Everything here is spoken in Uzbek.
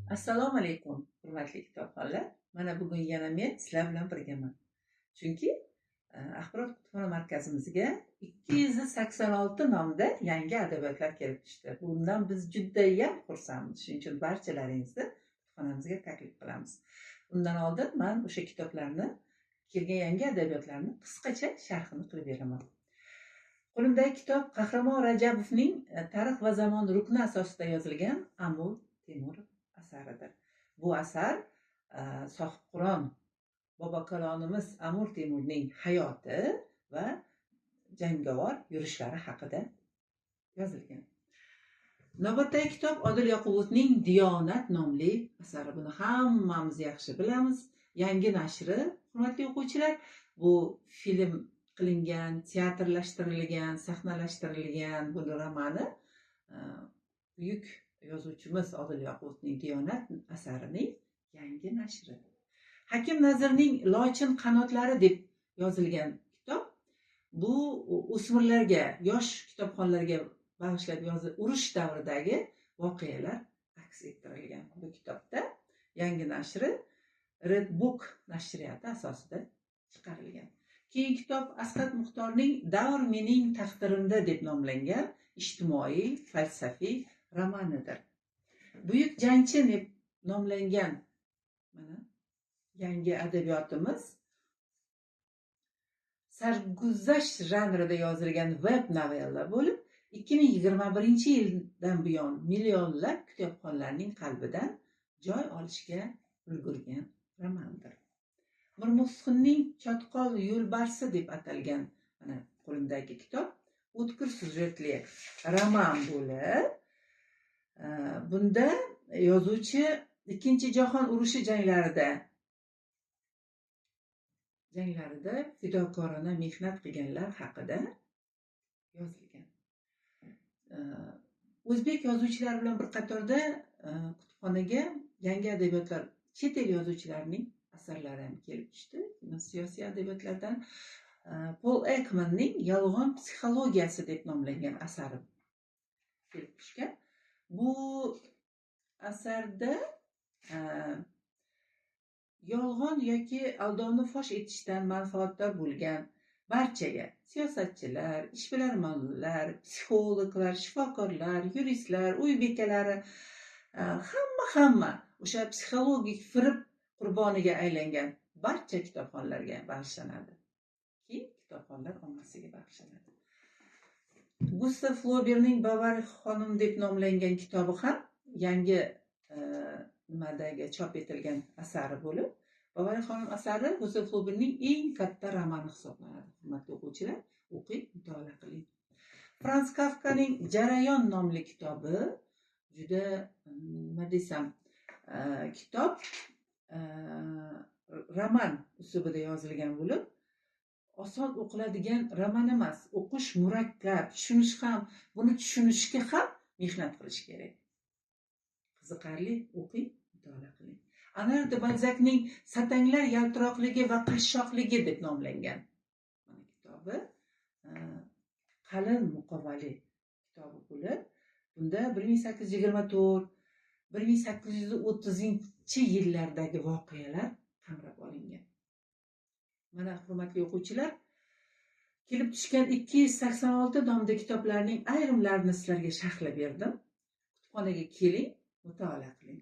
Assalomu alaykum, hurmatli kitobxonlar. Mana bugun yana men sizlar bilan birgaman. Chunki Axborot kutubxona markazimizga 286 nomda yangi adabiyotlar kelib tushdi. Bundan biz judayam xursandmiz. Shuning uchun barchalaringizni kutubxonamizga taklif qilamiz. Undan oldin men o'sha kitoblarni, kelgan yangi adabiyotlarni qisqacha sharhini qilib beraman. Qo'limdagi kitob Qahramon Rajabovning Tarix va zamon rukni asosida yozilgan Amir Temurov asaridir. Bu asar sohibqiron bobokalonimiz Amir Temurning hayoti va jangovar yurishlari haqida yozilgan. Navbatdagi kitob Odil Yoqubovning Diyonat nomli asari. Buni hammamiz yaxshi bilamiz. Yangi nashri, hurmatli o'quvchilar, bu film qilingan, teatrlashtirilgan, sahnalashtirilgan bu romani buyuk yozuvchimiz Odil Yoqubovning Diyonat asarining yangi nashri. Hakim Nazirning Lochin qanotlari deb yozilgan kitob. Bu o'smirlarga, yosh kitobxonlarga bag'ishlab urush davridagi voqealar aks ettirilgan. Bu kitobda yangi nashri Red Book nashriyati asosida chiqarilgan. Keyingi kitob Asqat Muxtorning Davr mening taqdirimda deb nomlangan ijtimoiy, falsafiy romanidir. Buyuk jangchi deb nomlangan mana yangi adabiyotimiz sarguzasht janrida yozilgan web novella bo'lib, 2021-yildan buyon millionlab kitobxonlarning qalbidan joy olishga ulgurgan romandir. Mirmuhsinning Chotqol yo'lbarsi deb atalgan mana qo'limdagi kitob o'tkir syujetli roman bo'lib, bunda yozuvchi Ikkinchi jahon urushi janglarida fidokorona mehnat qilganlar haqida yozilgan. O'zbek yozuvchilari bilan bir qatorda kutubxonaga yangi adabiyotlar, chet el yozuvchilarining asarlari ham kelib tushdi. Siyosiy adabiyotlardan Paul Ekmanning Yolg'on psixologiyasi deb nomlangan asari kelib tushgan. Bu asarda yolg'on yoki aldovni fosh etishdan manfaatdor bo'lgan barchaga, siyosatchilar, ishbilarmonlar, psixologlar, shifokorlar, yuristlar, uy bekalari, hamma o'sha psixologik firib qurboniga aylangan barcha kitobxonlarga bag'ishlanadi. Keyin kitobxonlar ommasiga bag'ishlanadi. Gustav Flaubertning Bavari xonim deb nomlangan kitobi ham yangi nimadagi chop etilgan asari bo'lib, Bavari xonim asari Gustav Flaubertning eng katta romani hisoblanadi. Hurmatli o'quvchilar, o'qing, mutolaa qiling. Frans Kafkaning Jarayon nomli kitobi juda nima desam, kitob roman uslubida yozilgan bo'lib, oson o'qiladigan roman emas. O'qish murakkab, tushunish ham, buni tushunishga ham mehnat qilish kerak. Qiziqarli, o'qing, mutolaa qiling. Anar de Balzacning Satanglar yaltiroqligi va qashshoqligi deb nomlangan mana kitobi qalin muqovali kitobi bo'lib, bunda 1824-1830-yillardagi voqealar qamrab olingan. Mana hurmatli o'quvchilar, kelib tushgan 286 nomli kitoblarning ayrimlarini sizlarga sharhlab berdim. Kutubxonaga keling, mutolaa qiling.